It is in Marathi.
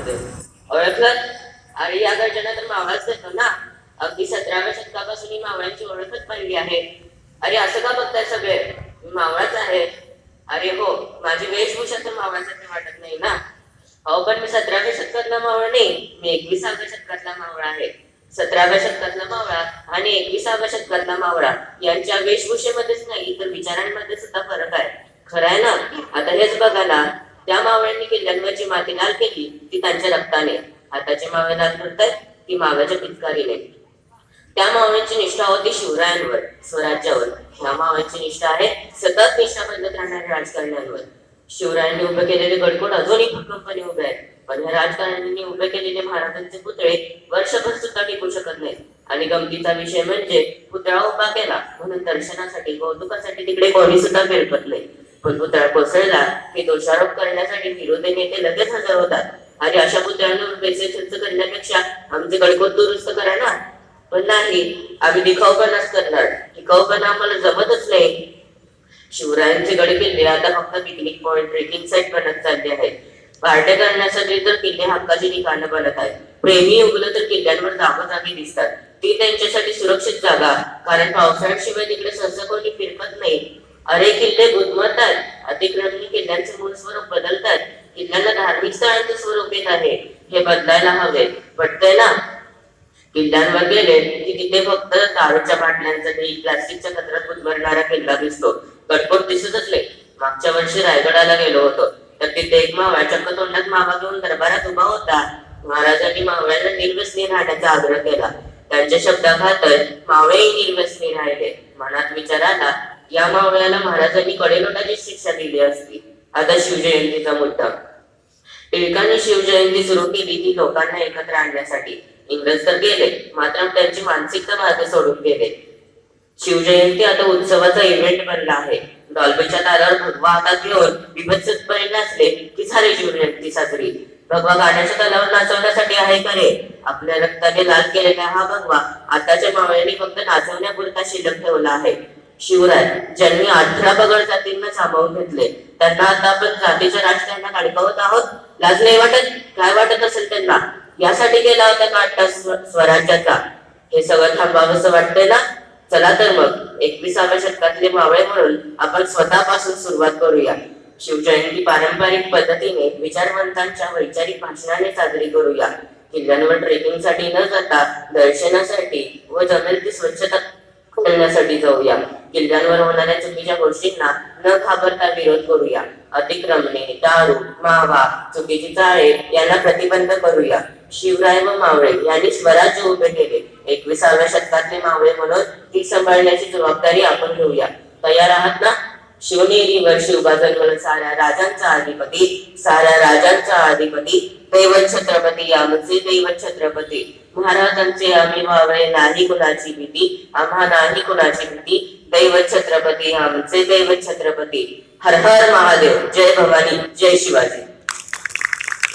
महादेव. ओळखलं? अरे या गर्जना तर मावळाच देतो ना. अगदी 17व्या शतकापासून ही मावळ्यांची ओळखच बनली आहे. अरे असं का बघताय सगळे? मी मावळाच आहे. अरे हो, माझी वेशभूषा तर मावळासारखी वाटत नाही ना. हो पण मी 17व्या शतकातला मावळा नाही, मी 21व्या शतकातला मावळा आहे. 17व्या शतकातला मावळा आणि 21व्या शतकातला मावळा यांच्या वेशभूषेमध्येच नाही तर विचारांमध्ये सुद्धा फरक आहे. खरं आहे ना? आता हेच बघा ना, त्या मावळ्यांनी किल्ल्यांवरची माती लाल केली ती त्यांच्या रक्ताने, हाताचे मावळे लाल करतायत ती माव्याच्या पिचकारीने. त्या मावळ्यांची निष्ठा होती शिवरायांवर, स्वराज्यावर. ह्या मावळ्यांची निष्ठा आहे सतत निष्ठा बदलत राहणाऱ्या राजकारण्यांवर. शिवरायांनी उभे केलेले गडकोट अजूनही भक्कमपणे उभे आहेत, पण ह्या राजकारण्यांनी उभे केलेले महाराजांचे पुतळे वर्षभर सुद्धा टिकू शकत नाहीत. आणि गमतीचा विषय म्हणजे पुतळा उभा केला म्हणून दर्शनासाठी कौतुकासाठी तिकडे कोणी सुद्धा फिरकत नाही, पण पुतळा कोसळला की दोषारोप करण्यासाठी विरोधी नेते लगेच हजर होतात. आणि अशा पुतळ्यांवर पैसे खर्च करण्यापेक्षा आमचे गडकोट दुरुस्त करा ना. पण नाही, आम्ही दिखाऊपणाच करणार. दिखाऊपणा आम्हाला जमतच नाही. शिवरायांचे गड किल्ले आता फक्त पिकनिक पॉइंट, ट्रेकिंग साइट बनत चालले आहेत. पार्ट्या करण्यासाठी तर किल्ले हक्काची ठिकाणं बनत आहेत. प्रेमी उगलं तर किल्ल्यांवर जागोजागी दिसतात. ती त्यांच्यासाठी सुरक्षित जागा, कारण पावसाळ्याशिवाय तिकडे सहसा कोणी फिरकत नाही. अरे किल्ले गुदमरतात, अतिक्रमणी किल्ल्यांचे मूळ स्वरूप बदलतात, किल्ल्यांना धार्मिक स्थळांचे स्वरूप येत आहे. हे बदलायला हवे. पटतंय ना? किल्ल्यांवर गेले की तिथे फक्त दारूच्या बाटल्यांचा ढीग, प्लास्टिकच्या कचऱ्यात गुदमरणारा किल्ला दिसतो. गडकोट दिसतच नाही. मागच्या वर्षी रायगडाला गेलो होतो तर तिथे एक मावळा चक्क तोंडात मावा घेऊन दरबारात उभा होता. महाराजांनी मावळ्यांना निर्व्यसनी राहण्याचा आग्रह केला. त्यांच्या शब्दाखातर मावळेही निर्व्यसनी राहिले. मनात विचार आला, या मावळ्याला महाराजांनी कडेलोटाची शिक्षा दिली असती. आता शिवजयंतीचा मुद्दा. टिळकांनी शिवजयंती सुरू केली ती लोकांना एकत्र आणण्यासाठी. इंग्रज तर गेले, मात्र त्यांची मानसिकता मागे सोडून गेले. शिवजयंती आता उत्सवाचा इव्हेंट बनला आहे. डॉल्बीच्या तालावर भगवा हातात घेऊन बिभत्सपणे नाचले की झाली शिवजयंती साजरी. भगवा गाण्याच्या तालावर नाचवण्यासाठी आहे का रे? आपल्या रक्ताने लाल केलेला हा भगवा आताच्या मावळ्यांनी फक्त नाचवण्यापुरता शिल्लक ठेवला आहे. शिवराय ज्यांनी 18 पगड जातींना सामावून घेतले, त्यांना आता आपण जातीच्या राष्ट्रांना अडकवत आहोत. लाज नाही वाटत? काय वाटत असेल त्यांना? यासाठी केला होता काढता स्वराज्याचा. हे सगळं थांबावंसं वाटतंय ना? चला तर मग 21व्या शतकातले मावळे म्हणून आपण स्वतःपासून सुरुवात करूया. शिवजयंती पारंपरिक पद्धतीने विचारवंतांच्या वैचारिक भाषणाने साजरी करूया. किल्ल्यांवर ट्रेकिंगसाठी न जाता दर्शनासाठी व जमेल ती स्वच्छता करण्यासाठी जाऊया. किल्ल्यांवर होणाऱ्या चुकीच्या गोष्टींना न घाबरता विरोध करूया. अतिक्रमणे, दारू, मावा, चुकीची चाळे यांना प्रतिबंध करूया. शिवराय व मावळे यांनी स्वराज्य उभे केले. 21व्या शतकातले मावळे म्हणून ती सांभाळण्याची जबाबदारी आपण घेऊया. तयार आहात ना? शिवनेरीवर शिवबा जन्मला साऱ्या राजांचा अधिपती, साऱ्या राजांचा अधिपती, दैवत छत्रपती आमचे दैवत छत्रपती. महाराजांचे आम्ही मावळे, नाही कुणाची भीती, आम्हा नाही कुणाची भीती, दैवत छत्रपती आमचे दैवत छत्रपती. हर हर महादेव. जय भवानी, जय शिवाजी.